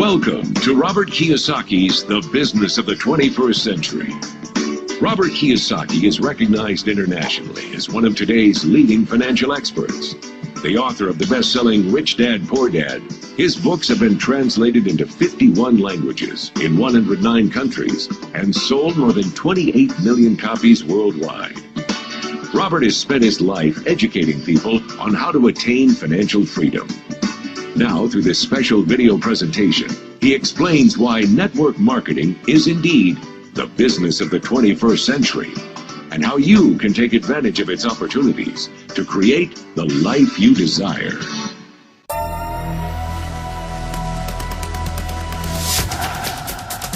Welcome to Robert Kiyosaki's The Business of the 21st Century. Robert Kiyosaki is recognized internationally as one of today's leading financial experts. The author of the best-selling Rich Dad, Poor Dad, his books have been translated into 51 languages in 109 countries and sold more than 28 million copies worldwide. Robert has spent his life educating people on how to attain financial freedom. Now, through this special video presentation, he explains why network marketing is indeed the business of the 21st century, and how you can take advantage of its opportunities to create the life you desire.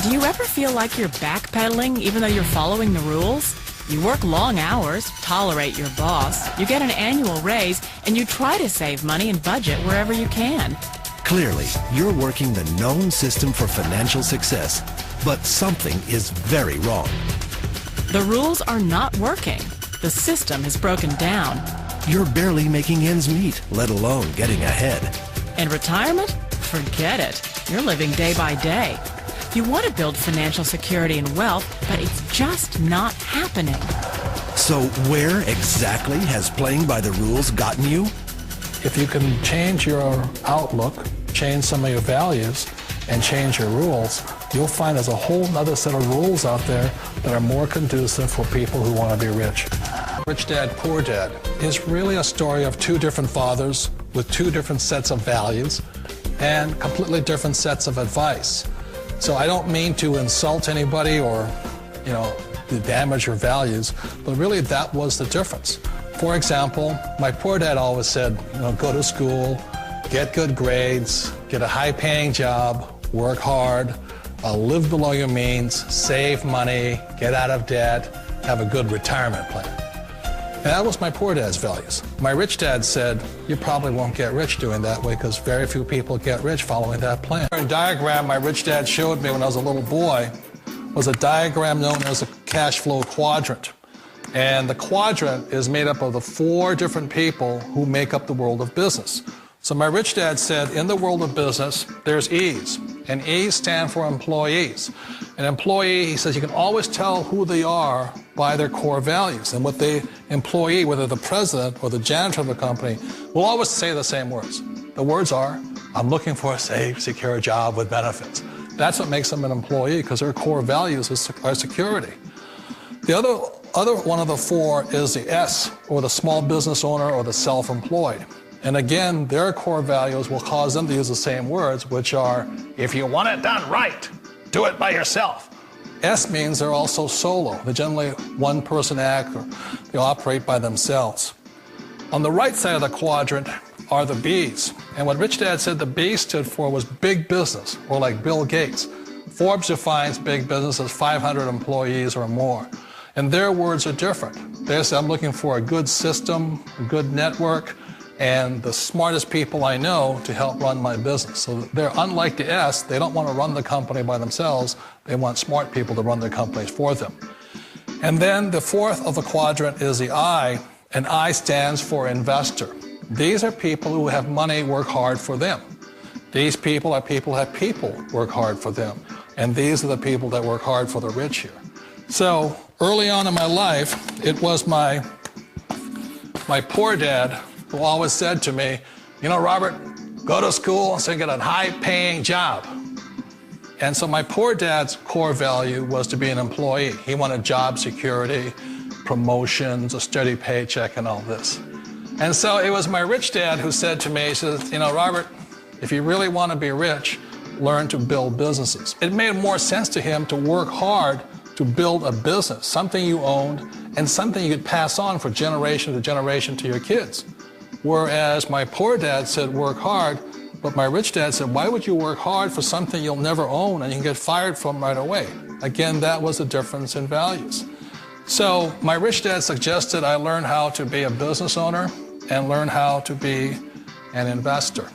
Do you ever feel like you're backpedaling even though you're following the rules? You work long hours, tolerate your boss, you get an annual raise, and you try to save money and budget wherever you can. Clearly, you're working the known system for financial success, but something is very wrong. The rules are not working. The system has broken down. You're barely making ends meet, let alone getting ahead. And retirement? Forget it. You're living day by day. You want to build financial security and wealth, but it's just not happening. So where exactly has playing by the rules gotten you? If you can change your outlook, change some of your values, and change your rules, you'll find there's a whole other set of rules out there that are more conducive for people who want to be rich. Rich Dad, Poor Dad is really a story of two different fathers with two different sets of values and completely different sets of advice. So I don't mean to insult anybody or, to damage your values, but really that was the difference. For example, my poor dad always said, go to school, get good grades, get a high-paying job, work hard, live below your means, save money, get out of debt, have a good retirement plan. And that was my poor dad's values. My rich dad said, you probably won't get rich doing that way because very few people get rich following that plan. A diagram my rich dad showed me when I was a little boy was a diagram known as a cash flow quadrant. And the quadrant is made up of the four different people who make up the world of business. So my rich dad said, in the world of business, there's E's, and E's stand for employees. An employee, he says, you can always tell who they are by their core values. And what the employee, whether the president or the janitor of the company, will always say the same words. The words are, I'm looking for a safe, secure job with benefits. That's what makes them an employee, because their core values are security. The other one of the four is the S, or the small business owner or the self-employed. And again, their core values will cause them to use the same words, which are, if you want it done right, do it by yourself. S means they're also solo. They're generally one-person act, or they operate by themselves. On the right side of the quadrant are the B's. And what Rich Dad said the B stood for was big business, or like Bill Gates. Forbes defines big business as 500 employees or more. And their words are different. They say, I'm looking for a good system, a good network, and the smartest people I know to help run my business. So they're unlike the S. They don't want to run the company by themselves. They want smart people to run their companies for them. And then the fourth of the quadrant is the I, and I stands for investor. These are people who have money work hard for them. These people are people who have people work hard for them. And these are the people that work hard for the rich here. So early on in my life, it was my poor dad who always said to me, Robert, go to school and get a high-paying job. And so my poor dad's core value was to be an employee. He wanted job security, promotions, a steady paycheck, and all this. And so it was my rich dad who said to me, he says, Robert, if you really want to be rich, learn to build businesses. It made more sense to him to work hard to build a business, something you owned, and something you could pass on for generation to generation to your kids. Whereas my poor dad said work hard, but my rich dad said, why would you work hard for something you'll never own and you can get fired from right away? Again, that was the difference in values. So my rich dad suggested I learn how to be a business owner and learn how to be an investor.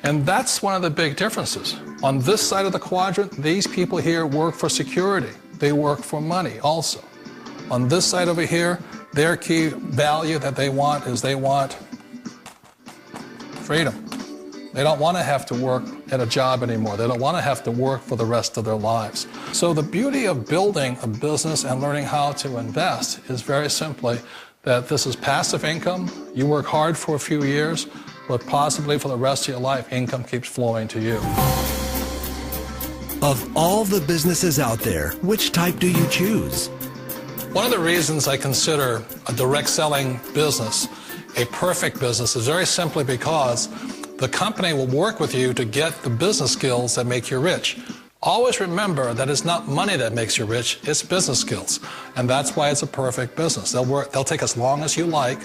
And that's one of the big differences. On this side of the quadrant, these people here work for security. They work for money also. On this side over here, their key value that they want is they want freedom. They don't want to have to work at a job anymore. They don't want to have to work for the rest of their lives. So the beauty of building a business and learning how to invest is very simply that this is passive income. You work hard for a few years, but possibly for the rest of your life, income keeps flowing to you. Of all the businesses out there, which type do you choose? One of the reasons I consider a direct selling business a perfect business is very simply because the company will work with you to get the business skills that make you rich. Always remember that it's not money that makes you rich, it's business skills. And that's why it's a perfect business. They'll take as long as you like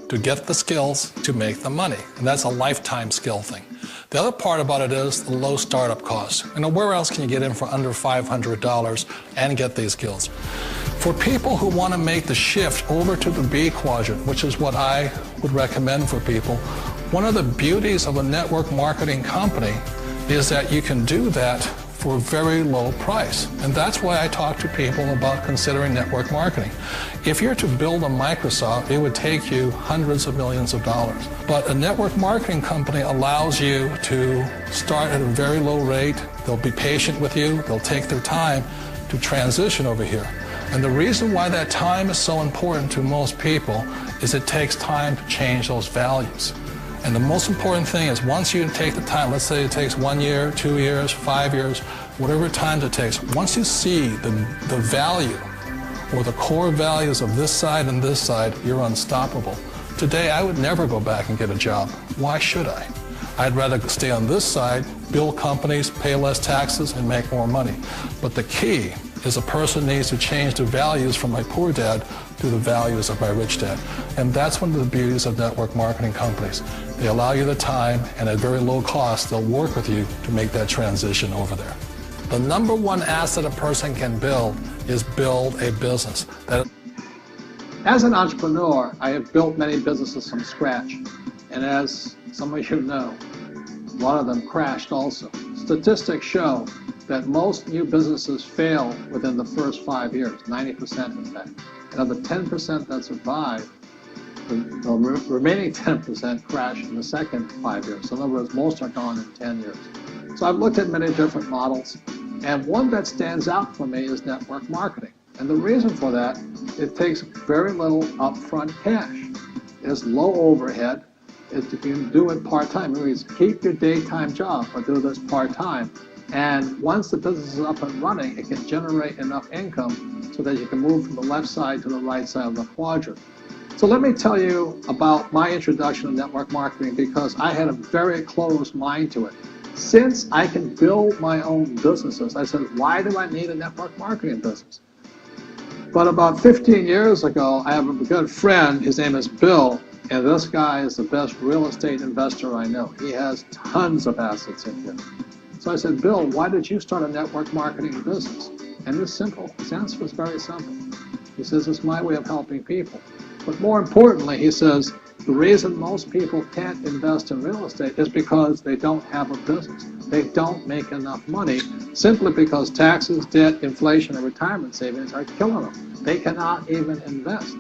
to get the skills to make the money. And that's a lifetime skill thing. The other part about it is the low startup cost. Where else can you get in for under $500 and get these skills? For people who want to make the shift over to the B quadrant, which is what I would recommend for people, one of the beauties of a network marketing company is that you can do that for a very low price. And that's why I talk to people about considering network marketing. If you're to build a Microsoft, it would take you hundreds of millions of dollars. But a network marketing company allows you to start at a very low rate. They'll be patient with you. They'll take their time to transition over here. And the reason why that time is so important to most people is it takes time to change those values. And the most important thing is once you take the time, let's say it takes 1 year, 2 years, 5 years, whatever time it takes, once you see the value or the core values of this side and this side, you're unstoppable. Today, I would never go back and get a job. Why should I? I'd rather stay on this side, build companies, pay less taxes, and make more money. But the key is a person needs to change the values from my poor dad to the values of my rich dad. And that's one of the beauties of network marketing companies. They allow you the time, and at very low cost, they'll work with you to make that transition over there. The number one asset a person can build is build a business. As an entrepreneur, I have built many businesses from scratch. And as some of you know, a lot of them crashed also. Statistics show that most new businesses fail within the first 5 years, 90% in fact. And of the 10% that survive, the remaining 10% crash in the second 5 years. So in other words, most are gone in 10 years. So I've looked at many different models, and one that stands out for me is network marketing. And the reason for that, it takes very little upfront cash. It's low overhead. You can do it part-time. It means keep your daytime job, but do this part-time. And once the business is up and running, it can generate enough income so that you can move from the left side to the right side of the quadrant. So let me tell you about my introduction to network marketing, because I had a very closed mind to it. Since I can build my own businesses, I said, why do I need a network marketing business? But about 15 years ago, I have a good friend, his name is Bill, and this guy is the best real estate investor I know. He has tons of assets in here. So I said, Bill, why did you start a network marketing business? And it's simple. His answer was very simple. He says, it's my way of helping people. But more importantly, he says, the reason most people can't invest in real estate is because they don't have a business. They don't make enough money simply because taxes, debt, inflation, and retirement savings are killing them. They cannot even invest.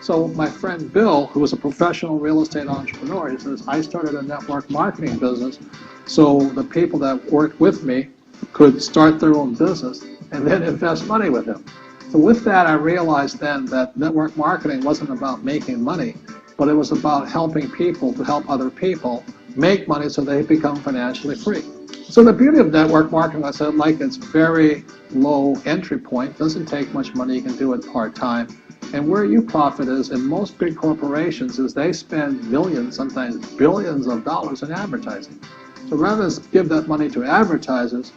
So my friend Bill, who is a professional real estate entrepreneur, he says, I started a network marketing business so the people that worked with me could start their own business and then invest money with him. So with that, I realized then that network marketing wasn't about making money, but it was about helping people to help other people make money so they become financially free. So the beauty of network marketing, I said, like it's very low entry point, doesn't take much money, you can do it part-time. And where you profit is in most big corporations is they spend millions, sometimes billions of dollars in advertising. So rather than give that money to advertisers,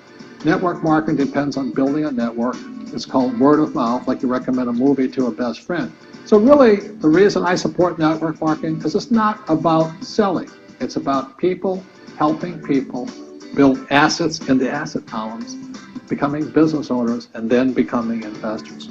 network marketing depends on building a network. It's called word of mouth, like you recommend a movie to a best friend. So really, the reason I support network marketing, because it's not about selling. It's about people helping people build assets in the asset columns, becoming business owners, and then becoming investors.